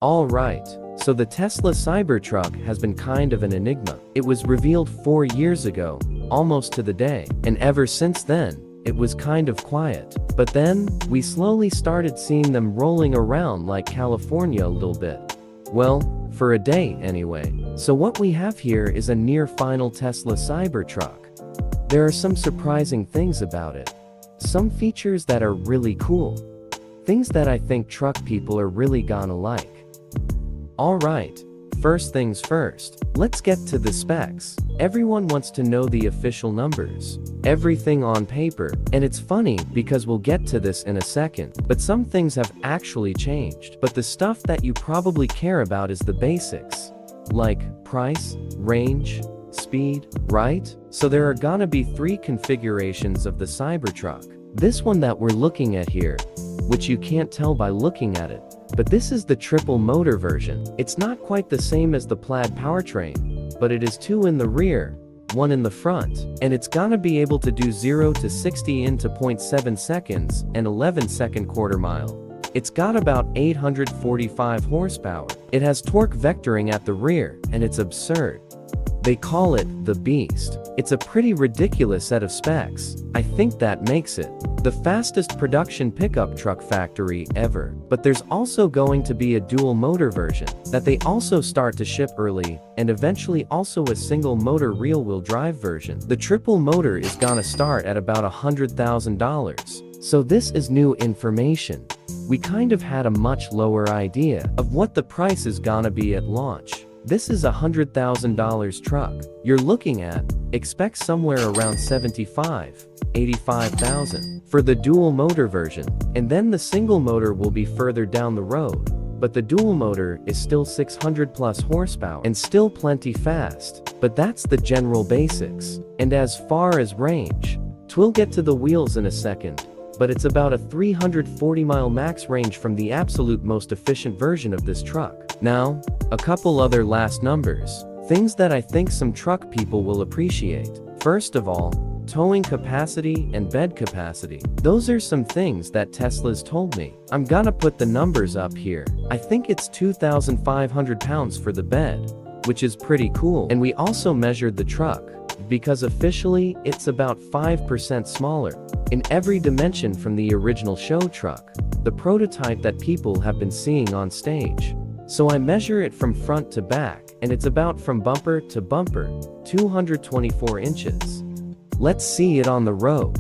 All right, so the Tesla Cybertruck has been kind of an enigma. It was revealed 4 years ago, almost to the day, and ever since then, it was kind of quiet. But then, we slowly started seeing them rolling around like California a little bit. Well, for a day anyway. So what we have here is a near final Tesla Cybertruck. There are some surprising things about it. Some features that are really cool. Things that I think truck people are really gonna like. Alright, first things first, let's get to the specs. Everyone wants to know the official numbers. Everything on paper, and it's funny because we'll get to this in a second, but some things have actually changed. But the stuff that you probably care about is the basics. Like, price, range, speed, right? So there are gonna be 3 configurations of the Cybertruck. This one that we're looking at here, which you can't tell by looking at it, but this is the triple motor version. It's not quite the same as the plaid powertrain, but it is 2 in the rear, 1 in the front, and it's gonna be able to do 0 to 60 in 0.7 seconds and 11-second quarter mile. It's got about 845 horsepower. It has torque vectoring at the rear, and it's absurd. They call it the Beast. It's a pretty ridiculous set of specs. I think that makes it the fastest production pickup truck factory ever. But there's also going to be a dual motor version that they also start to ship early, and eventually also a single motor rear-wheel drive version. The triple motor is gonna start at about $100,000. So this is new information. We kind of had a much lower idea of what the price is gonna be at launch. This is a $100,000 truck. You're looking at, expect somewhere around $75,000-$85,000 for the dual motor version, and then the single motor will be further down the road. But the dual motor is still 600 plus horsepower and still plenty fast. But that's the general basics. And as far as range, we'll get to the wheels in a second, but it's about a 340 mile max range from the absolute most efficient version of this truck. Now, a couple other last numbers, things that I think some truck people will appreciate. First of all, towing capacity and bed capacity. Those are some things that Tesla's told me. I'm gonna put the numbers up here. I think it's 2,500 pounds for the bed, which is pretty cool. And we also measured the truck, because officially, it's about 5% smaller in every dimension from the original show truck, the prototype that people have been seeing on stage. So I measure it from front to back, and it's about from bumper to bumper, 224 inches. Let's see it on the road.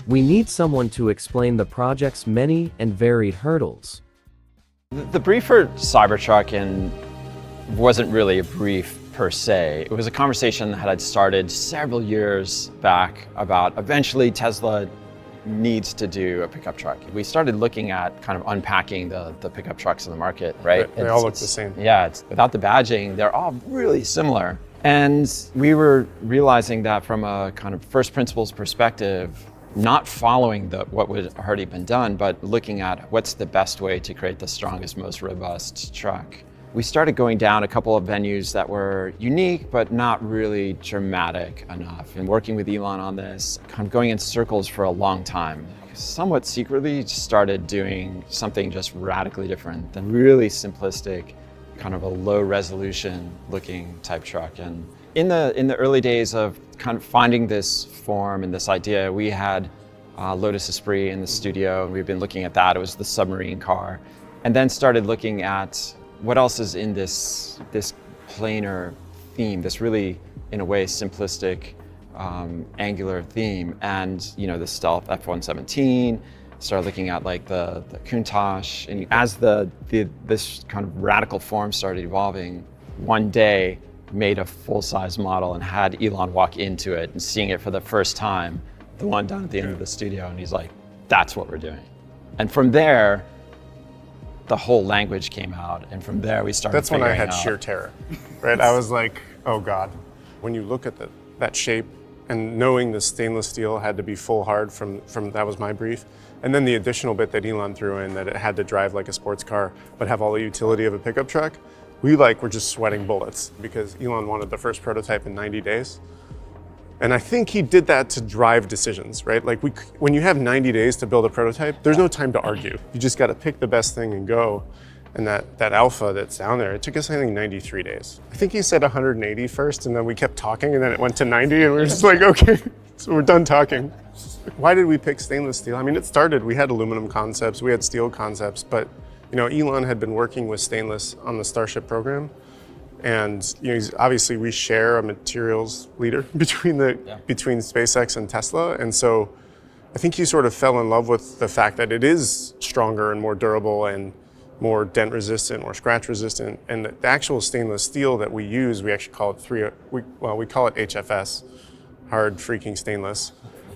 We need someone to explain the project's many and varied hurdles. The brief for Cybertruck wasn't really a brief per se. It was a conversation that had started several years back about eventually Tesla needs to do a pickup truck. We started looking at kind of unpacking the pickup trucks in the market, right? They all look the same. Yeah, without the badging, they're all really similar. And we were realizing that from a kind of first principles perspective, not following what had already been done, but looking at what's the best way to create the strongest, most robust truck. We started going down a couple of venues that were unique, but not really dramatic enough. And working with Elon on this, kind of going in circles for a long time. Somewhat secretly started doing something just radically different than really simplistic, kind of a low resolution looking type truck. And in the early days of kind of finding this form and this idea, we had Lotus Esprit in the studio, and we've been looking at that. It was the submarine car, and then started looking at what else is in this planar theme, this really, in a way, simplistic, angular theme, and the stealth F-117. Started looking at like the Countach, and as this kind of radical form started evolving, one day made a full-size model and had Elon walk into it and seeing it for the first time, the one down at the end of the studio, and he's like, that's what we're doing. And from there, the whole language came out, and from there we started That's when I had out. sheer terror, right? I was like, oh God. When you look at that shape and knowing the stainless steel had to be full hard from that was my brief. And then the additional bit that Elon threw in that it had to drive like a sports car, but have all the utility of a pickup truck. We were just sweating bullets because Elon wanted the first prototype in 90 days. And I think he did that to drive decisions, right? Like when you have 90 days to build a prototype, there's no time to argue. You just got to pick the best thing and go. And that alpha that's down there, it took us, I think, 93 days. I think he said 180 first, and then we kept talking, and then it went to 90, and we were just like, okay, so we're done talking. Why did we pick stainless steel? I mean, it started, we had aluminum concepts, we had steel concepts, but Elon had been working with stainless on the Starship program. And obviously we share a materials leader between SpaceX and Tesla. And so I think he sort of fell in love with the fact that it is stronger and more durable and more dent resistant or scratch resistant. And the actual stainless steel that we use, we actually call it we call it HFS, hard freaking stainless.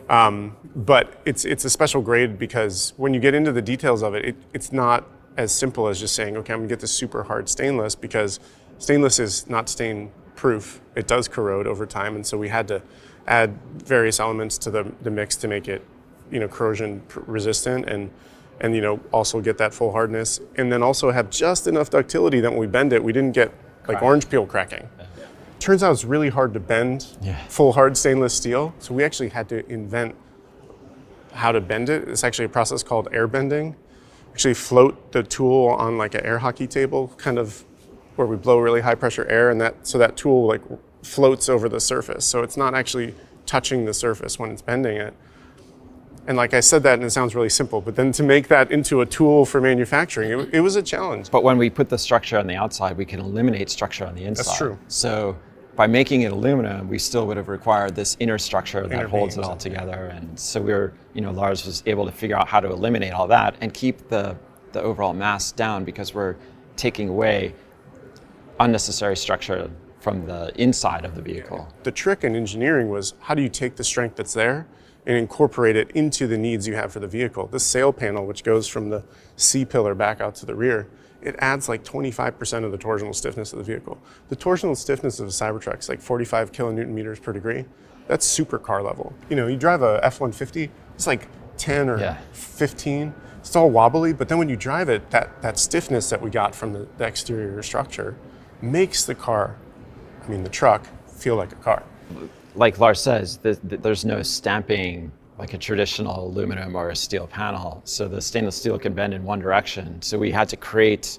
But it's a special grade because when you get into the details of it, it's not as simple as just saying, okay, I'm gonna get this super hard stainless, because stainless is not stain proof. It does corrode over time. And so we had to add various elements to the mix to make it, corrosion resistant and also get that full hardness. And then also have just enough ductility that when we bend it, we didn't get like orange peel cracking. Turns out it's really hard to bend full hard stainless steel. So we actually had to invent how to bend it. It's actually a process called air bending. Actually float the tool on like an air hockey table, kind of where we blow really high pressure air, and that tool like floats over the surface. So it's not actually touching the surface when it's bending it. And like I said that, and it sounds really simple, but then to make that into a tool for manufacturing, it was a challenge. But when we put the structure on the outside, we can eliminate structure on the inside. That's true. So by making it aluminum, we still would have required this inner structure that holds it all together. And so Lars was able to figure out how to eliminate all that and keep the overall mass down, because we're taking away unnecessary structure from the inside of the vehicle. The trick in engineering was, how do you take the strength that's there and incorporate it into the needs you have for the vehicle? This sail panel, which goes from the C-pillar back out to the rear, it adds like 25% of the torsional stiffness of the vehicle. The torsional stiffness of a Cybertruck is like 45 kilonewton meters per degree. That's supercar level. You drive a F-150, it's like 10 or 15. It's all wobbly, but then when you drive it, that stiffness that we got from the exterior structure makes the truck feel like a car. Like Lars says, there's no stamping like a traditional aluminum or a steel panel. So the stainless steel can bend in one direction. So we had to create,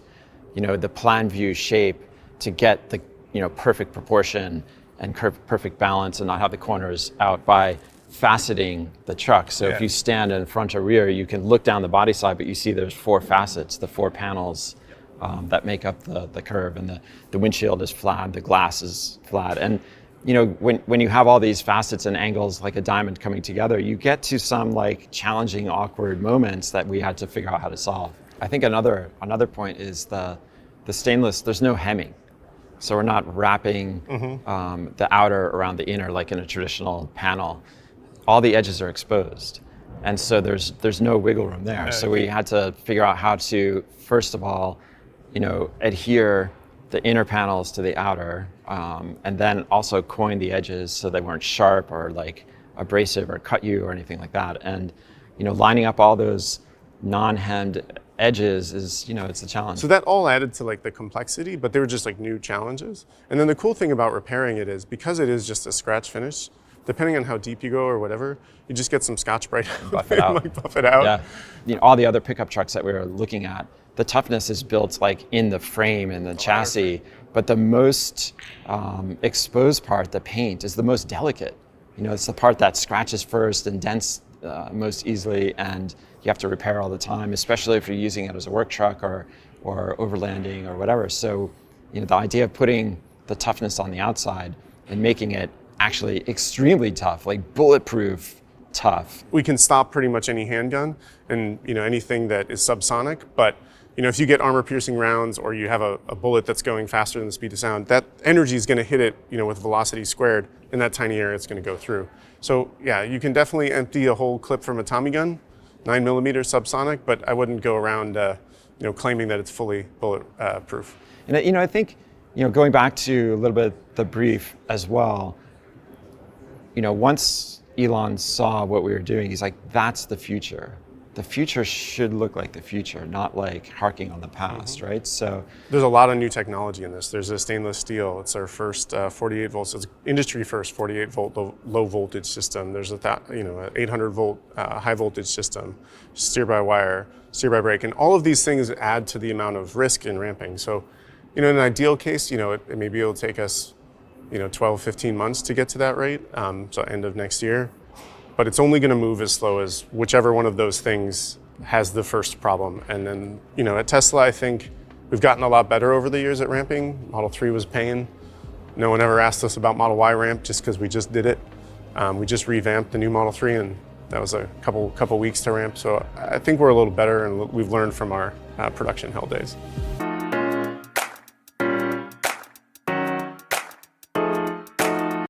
the plan view shape to get the, perfect proportion and perfect balance and not have the corners out by faceting the truck. So if you stand in front or rear, you can look down the body side, but you see there's 4 facets, the 4 panels that make up the curve, and the windshield is flat, the glass is flat. And when you have all these facets and angles like a diamond coming together, you get to some like challenging, awkward moments that we had to figure out how to solve. I think another point is the stainless, there's no hemming. So we're not wrapping the outer around the inner like in a traditional panel. All the edges are exposed. And so there's no wiggle room there. So we had to figure out how to, first of all, adhere the inner panels to the outer, and then also coin the edges so they weren't sharp or like abrasive or cut you or anything like that. And lining up all those non-hemmed edges is, it's a challenge. So that all added to like the complexity, but they were just like new challenges. And then the cool thing about repairing it is, because it is just a scratch finish, depending on how deep you go or whatever, you just get some Scotch-Brite buff it out. Buff it out. Yeah, all the other pickup trucks that we were looking at, the toughness is built like in the frame and the chassis, but the most exposed part, the paint, is the most delicate. It's the part that scratches first and dents most easily, and you have to repair all the time, especially if you're using it as a work truck or overlanding or whatever. So, the idea of putting the toughness on the outside and making it actually extremely tough, like bulletproof tough. We can stop pretty much any handgun and anything that is subsonic, but if you get armor-piercing rounds or you have a bullet that's going faster than the speed of sound, that energy is going to hit it, with velocity squared in that tiny area it's going to go through. So yeah, you can definitely empty a whole clip from a Tommy gun, 9mm subsonic, but I wouldn't go around, claiming that it's fully bullet-proof. And I think, going back to a little bit the brief as well, once Elon saw what we were doing, he's like, that's the future. The future should look like the future, not like harking on the past, right? So there's a lot of new technology in this. There's a stainless steel. It's our first 48 volts. It's industry first 48 volt low voltage system. There's an 800 volt high voltage system, steer by wire, steer by brake, and all of these things add to the amount of risk in ramping. So, in an ideal case, maybe it'll take us 12, 15 months to get to that rate, so end of next year. But it's only going to move as slow as whichever one of those things has the first problem. And then, at Tesla, I think we've gotten a lot better over the years at ramping. Model 3 was pain. No one ever asked us about Model Y ramp just because we just did it. We just revamped the new Model 3, and that was a couple weeks to ramp. So I think we're a little better, and we've learned from our production hell days.